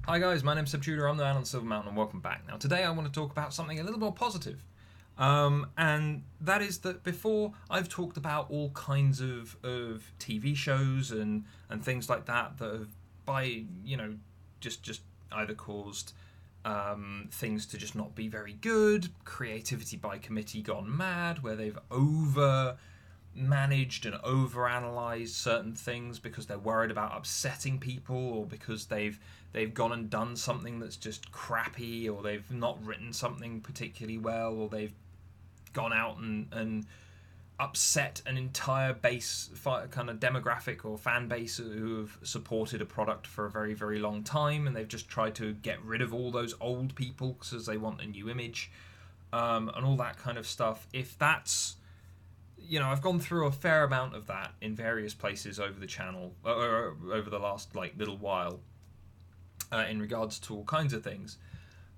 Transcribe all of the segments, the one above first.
Hi guys, my name's Subtutor, I'm the man on Silver Mountain, and welcome back. Now today I want to talk about something a little more positive. And that is that before I've talked about all kinds of TV shows and things like that that have just either caused things to just not be very good, creativity by committee gone mad, where they've over managed and overanalyzed certain things because they're worried about upsetting people, or because they've gone and done something that's just crappy, or they've not written something particularly well, or they've gone out and upset an entire base kind of demographic or fan base who have supported a product for a very, very long time, and they've just tried to get rid of all those old people because they want a new image, and all that kind of stuff. If that's, I've gone through a fair amount of that in various places over the channel over the last little while, in regards to all kinds of things.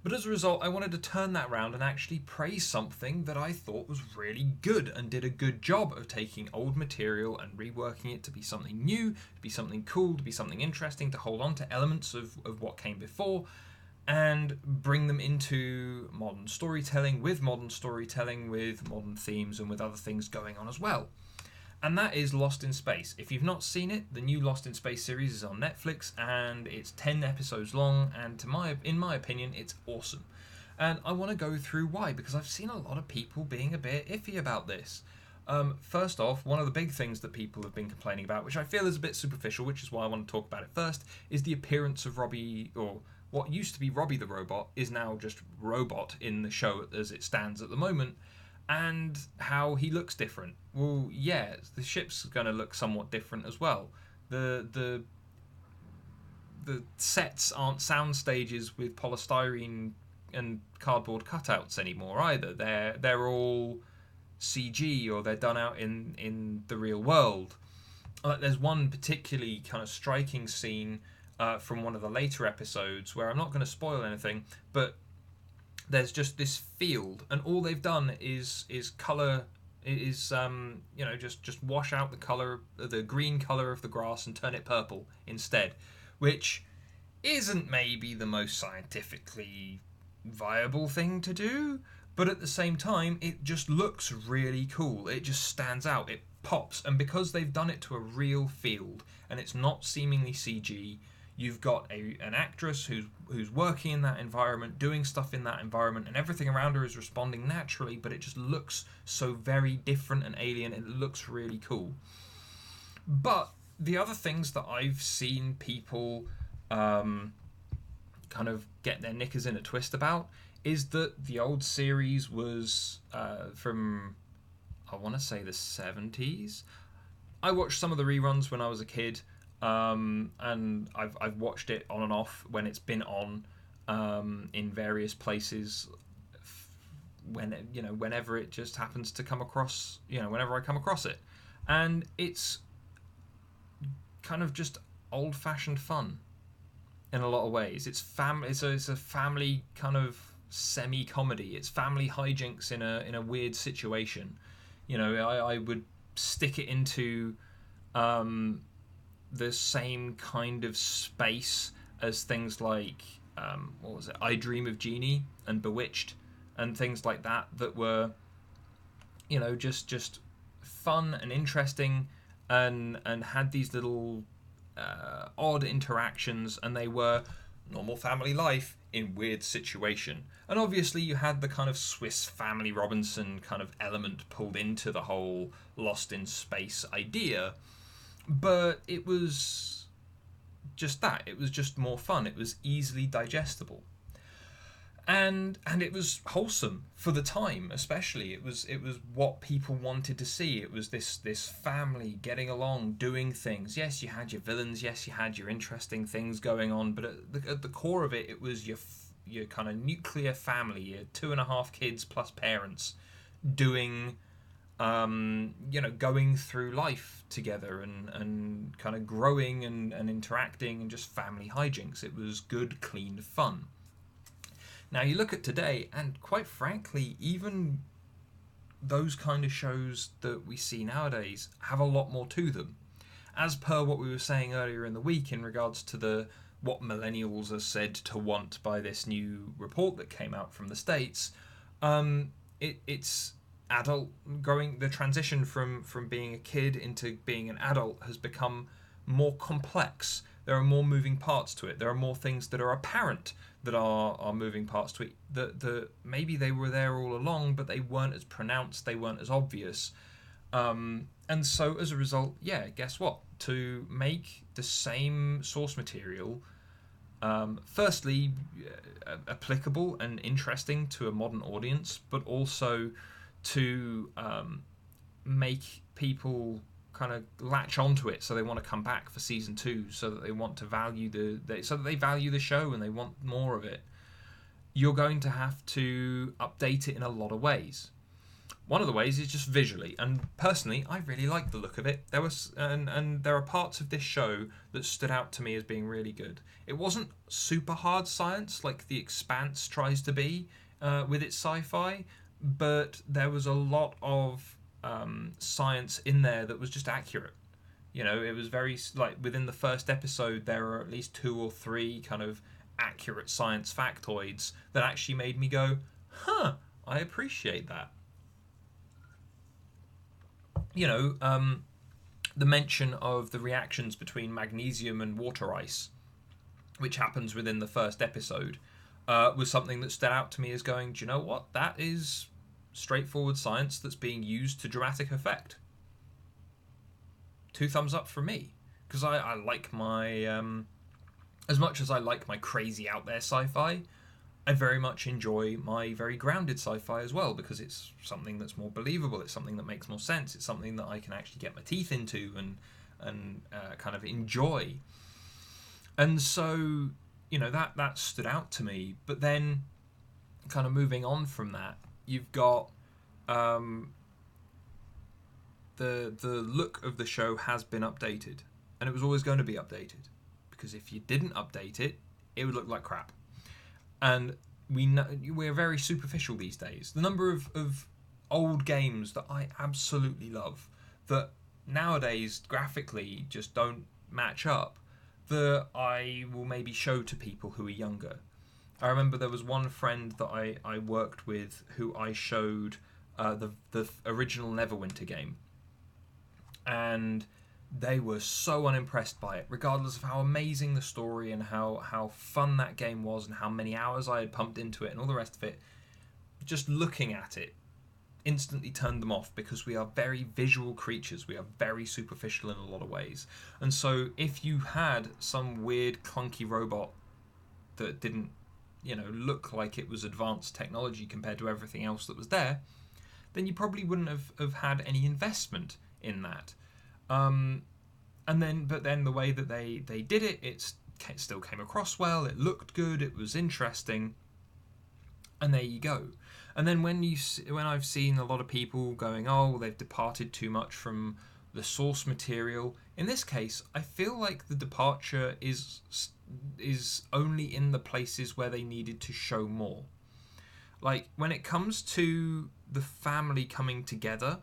But as a result, I wanted to turn that round and actually praise something that I thought was really good and did a good job of taking old material and reworking it to be something new, to be something cool, to be something interesting, to hold on to elements of what came before, and bring them into modern storytelling with modern themes and with other things going on as well. And that is Lost in Space. If you've not seen it, the new Lost in Space series is on Netflix, and it's 10 episodes long, and in my opinion, it's awesome. And I want to go through why, because I've seen a lot of people being a bit iffy about this. First off, one of the big things that people have been complaining about, which I feel is a bit superficial, which is why I want to talk about it first, is the appearance of Robbie, or what used to be Robbie the Robot is now just Robot in the show as it stands at the moment, and how he looks different. Well, yeah, the ship's going to look somewhat different as well. The sets aren't sound stages with polystyrene and cardboard cutouts anymore either. They're all CG, or they're done out in the real world. There's one particularly kind of striking scene from one of the later episodes where I'm not going to spoil anything, but there's just this field, and all they've done is color just wash out the green color of the grass and turn it purple instead, which isn't maybe the most scientifically viable thing to do, but at the same time it just looks really cool. It just stands out, it pops, and because they've done it to a real field and it's not seemingly CG, you've got an actress who's working in that environment, doing stuff in that environment, and everything around her is responding naturally, but it just looks so very different and alien. It looks really cool. But the other things that I've seen people kind of get their knickers in a twist about is that the old series was from, I want to say, the 70s. I watched some of the reruns when I was a kid. And I've watched it on and off when it's been on in various places, whenever it just happens to come across, whenever I come across it, and it's kind of just old-fashioned fun in a lot of ways. It's a family kind of semi-comedy. It's family hijinks in a weird situation. I would stick it into the same kind of space as things like what was it, I Dream of Jeannie and Bewitched and things like that were just fun and interesting, and had these little odd interactions, and they were normal family life in weird situation. And obviously you had the kind of Swiss Family Robinson kind of element pulled into the whole Lost in Space idea. But it was just that. It was just more fun. It was easily digestible, and it was wholesome for the time. Especially, it was what people wanted to see. It was this family getting along, doing things. Yes, you had your villains. Yes, you had your interesting things going on. But at the core of it, it was your kind of nuclear family. Your 2.5 kids plus parents doing. Going through life together and kind of growing and interacting, and just family hijinks. It was good, clean fun. Now you look at today, and quite frankly, even those kind of shows that we see nowadays have a lot more to them. As per what we were saying earlier in the week in regards to the what millennials are said to want by this new report that came out from the States, it's adult growing. The transition from being a kid into being an adult has become more complex. There are more moving parts to it. There are more things that are apparent that are moving parts to it. That maybe they were there all along, but they weren't as pronounced. They weren't as obvious. And so as a result, yeah, guess what? To make the same source material, firstly, applicable and interesting to a modern audience, but also to make people kind of latch onto it, so they want to come back for season 2, so that they want to value so that they value the show and they want more of it. You're going to have to update it in a lot of ways. One of the ways is just visually, and personally, I really like the look of it. There was, and there are parts of this show that stood out to me as being really good. It wasn't super hard science like The Expanse tries to be with its sci-fi, but there was a lot of science in there that was just accurate. You know, it was very, like, within the first episode, there are at least 2 or 3 kind of accurate science factoids that actually made me go, huh, I appreciate that. You know, the mention of the reactions between magnesium and water ice, which happens within the first episode, was something that stood out to me as going, do you know what? That is straightforward science that's being used to dramatic effect. 2 thumbs up from me. Because I like my... as much as I like my crazy out there sci-fi, I very much enjoy my very grounded sci-fi as well, because it's something that's more believable, it's something that makes more sense, it's something that I can actually get my teeth into and kind of enjoy. And so, you know, that stood out to me. But then, kind of moving on from that, you've got the look of the show has been updated, and it was always going to be updated, because if you didn't update it, it would look like crap. And we're very superficial these days. The number of old games that I absolutely love, that nowadays graphically just don't match up, that I will maybe show to people who are younger. I remember there was one friend that I worked with who I showed the original Neverwinter game, and they were so unimpressed by it, regardless of how amazing the story and how fun that game was and how many hours I had pumped into it and all the rest of it. Just looking at it instantly turned them off, because we are very visual creatures. We are very superficial in a lot of ways. And so if you had some weird clunky robot that didn't, you know, look like it was advanced technology compared to everything else that was there, then you probably wouldn't have had any investment in that. But then the way that they did it, it still came across well, it looked good, it was interesting, and there you go. And then when I've seen a lot of people going, oh, they've departed too much from the source material, in this case, I feel like the departure is only in the places where they needed to show more. Like, when it comes to the family coming together,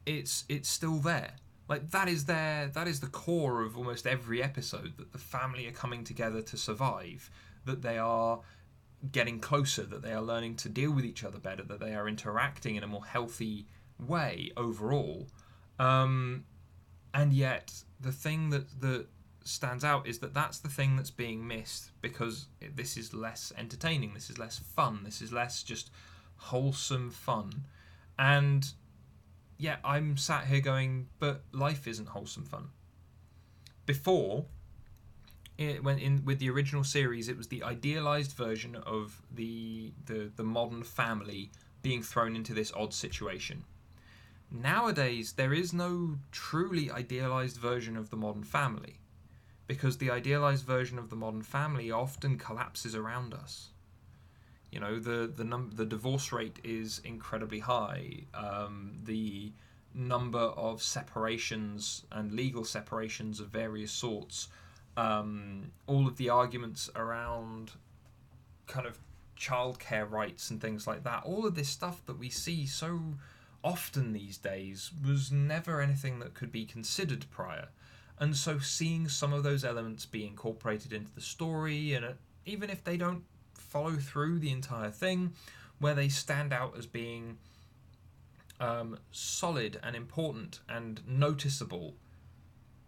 it's still there. Like, that is the core of almost every episode, that the family are coming together to survive, that they are getting closer, that they are learning to deal with each other better, that they are interacting in a more healthy way overall. And yet the thing that stands out is that that's the thing that's being missed, because this is less entertaining, this is less fun, this is less just wholesome fun. And yeah, I'm sat here going, but life isn't wholesome fun. Before, with the original series, it was the idealized version of the modern family being thrown into this odd situation. Nowadays, there is no truly idealized version of the modern family, because the idealized version of the modern family often collapses around us. You know, the divorce rate is incredibly high. The number of separations and legal separations of various sorts, all of the arguments around kind of childcare rights and things like that, all of this stuff that we see so often these days was never anything that could be considered prior. And so seeing some of those elements be incorporated into the story, and even if they don't follow through the entire thing, where they stand out as being solid and important and noticeable,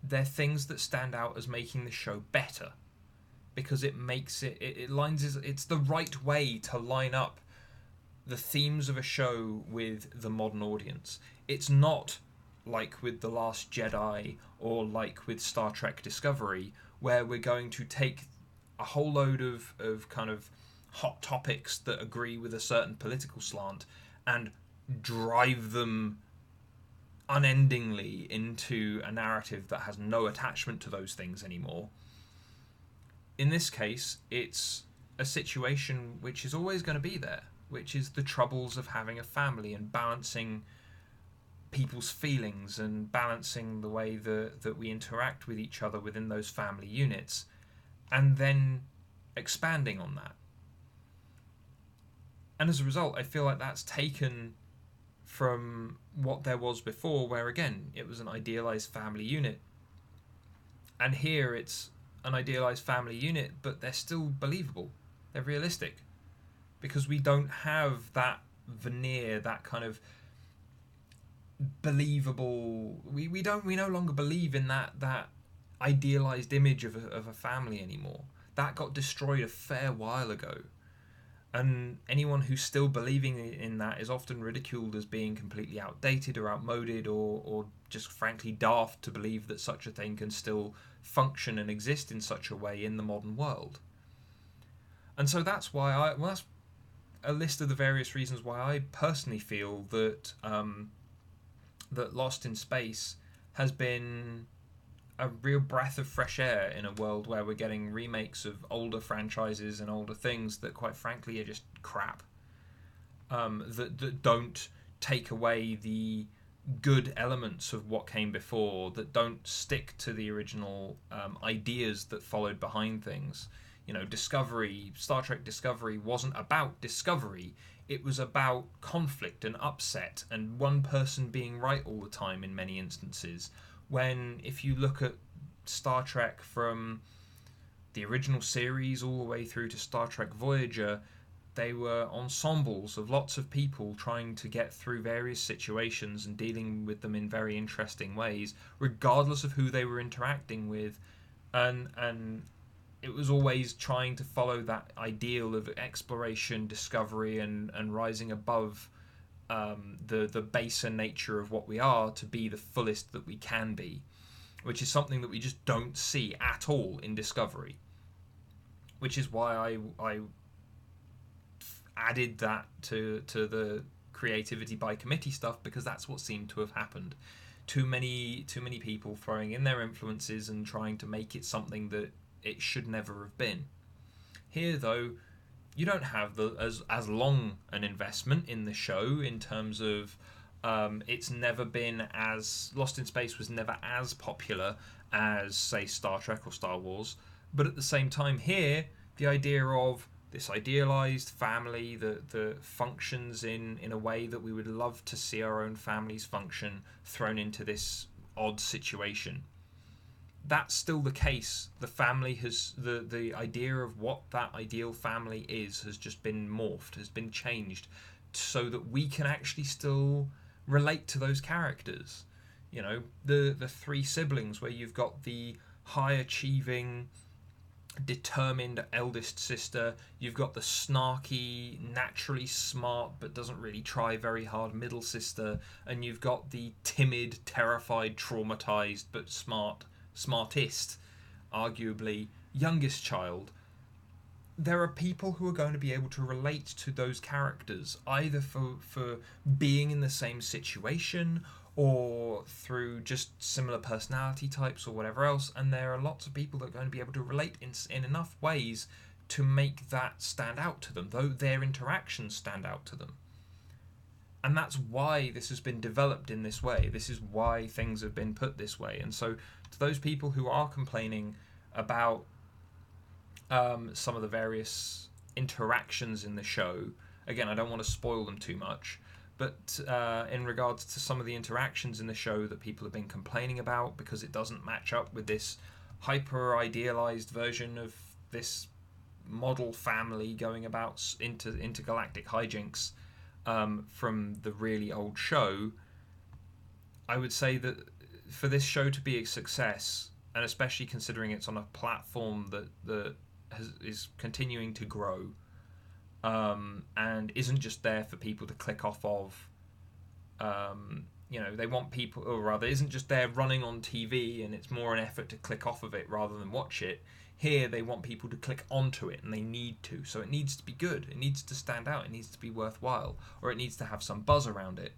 they're things that stand out as making the show better, because it makes it's the right way to line up the themes of a show with the modern audience. It's not like with The Last Jedi or like with Star Trek Discovery, where we're going to take a whole load of kind of hot topics that agree with a certain political slant and drive them unendingly into a narrative that has no attachment to those things anymore. In this case, it's a situation which is always going to be there, which is the troubles of having a family and balancing people's feelings and balancing the way that we interact with each other within those family units, and then expanding on that. And as a result, I feel like that's taken from what there was before, where again it was an idealized family unit, and here it's an idealized family unit, but they're still believable, they're realistic, because we don't have that veneer, that kind of believable, we no longer believe in that idealized image of a family anymore. That got destroyed a fair while ago, and anyone who's still believing in that is often ridiculed as being completely outdated or outmoded, or just frankly daft to believe that such a thing can still function and exist in such a way in the modern world. And so that's why that's a list of the various reasons why I personally feel that that Lost in Space has been a real breath of fresh air in a world where we're getting remakes of older franchises and older things that quite frankly are just crap, that don't take away the good elements of what came before, that don't stick to the original ideas that followed behind things. Star Trek Discovery wasn't about discovery. It was about conflict and upset and one person being right all the time in many instances. When, if you look at Star Trek from the original series all the way through to Star Trek Voyager, they were ensembles of lots of people trying to get through various situations and dealing with them in very interesting ways, regardless of who they were interacting with. And it was always trying to follow that ideal of exploration, discovery, and rising above the baser nature of what we are to be the fullest that we can be, which is something that we just don't see at all in Discovery, which is why I added that to the creativity by committee stuff, because that's what seemed to have happened. Too many people throwing in their influences and trying to make it something that it should never have been. Here, though, you don't have as long an investment in the show in terms of it's never been as... Lost in Space was never as popular as, say, Star Trek or Star Wars, but at the same time here, the idea of this idealized family that functions in a way that we would love to see our own families function, thrown into this odd situation. That's still the case. The family has the idea of what that ideal family is has just been morphed, has been changed, so that we can actually still relate to those characters. The three siblings, where you've got the high achieving, determined eldest sister, you've got the snarky, naturally smart but doesn't really try very hard middle sister, and you've got the timid, terrified, traumatized but smartest, arguably, youngest child. There are people who are going to be able to relate to those characters, either for being in the same situation or through just similar personality types or whatever else, and there are lots of people that are going to be able to relate in enough ways to make that stand out to them, though their interactions stand out to them. And that's why this has been developed in this way. This is why things have been put this way. And so to those people who are complaining about some of the various interactions in the show, again, I don't want to spoil them too much, but in regards to some of the interactions in the show that people have been complaining about because it doesn't match up with this hyper idealized version of this model family going about intergalactic hijinks from the really old show, I would say that for this show to be a success, and especially considering it's on a platform that is continuing to grow, and isn't just there for people to click off of. They want people, or rather, isn't just there running on TV, and it's more an effort to click off of it rather than watch it. Here, they want people to click onto it, and they need to. So it needs to be good. It needs to stand out. It needs to be worthwhile, or it needs to have some buzz around it.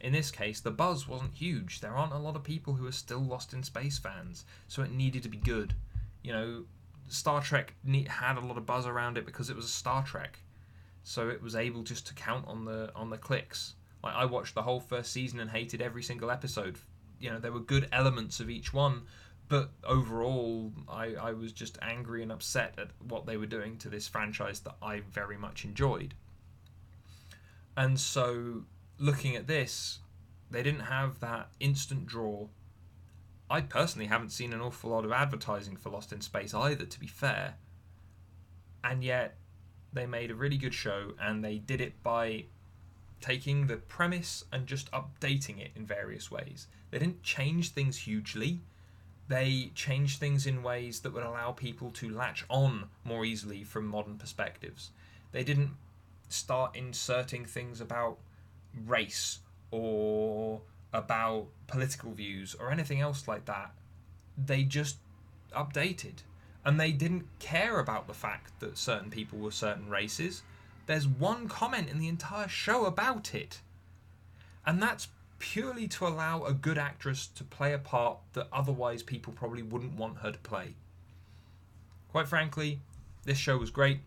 In this case, the buzz wasn't huge. There aren't a lot of people who are still Lost in Space fans, so it needed to be good. Star Trek had a lot of buzz around it because it was a Star Trek, so it was able just to count on the clicks. Like, I watched the whole first season and hated every single episode. There were good elements of each one, but overall, I was just angry and upset at what they were doing to this franchise that I very much enjoyed. And so, looking at this, they didn't have that instant draw. I personally haven't seen an awful lot of advertising for Lost in Space either, to be fair. And yet, they made a really good show, and they did it by taking the premise and just updating it in various ways. They didn't change things hugely. They changed things in ways that would allow people to latch on more easily from modern perspectives. They didn't start inserting things about race or about political views or anything else like that. They just updated. And they didn't care about the fact that certain people were certain races. There's one comment in the entire show about it. And that's purely to allow a good actress to play a part that otherwise people probably wouldn't want her to play. Quite frankly, this show was great.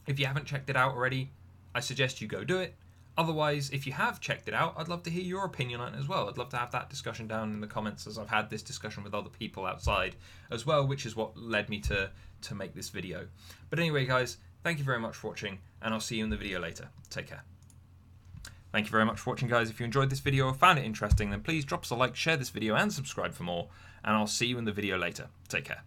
If you haven't checked it out already, I suggest you go do it. Otherwise, if you have checked it out, I'd love to hear your opinion on it as well. I'd love to have that discussion down in the comments, as I've had this discussion with other people outside as well, which is what led me to make this video. But anyway, guys, thank you very much for watching, and I'll see you in the video later. Take care. Thank you very much for watching, guys. If you enjoyed this video or found it interesting, then please drop us a like, share this video, and subscribe for more, and I'll see you in the video later. Take care.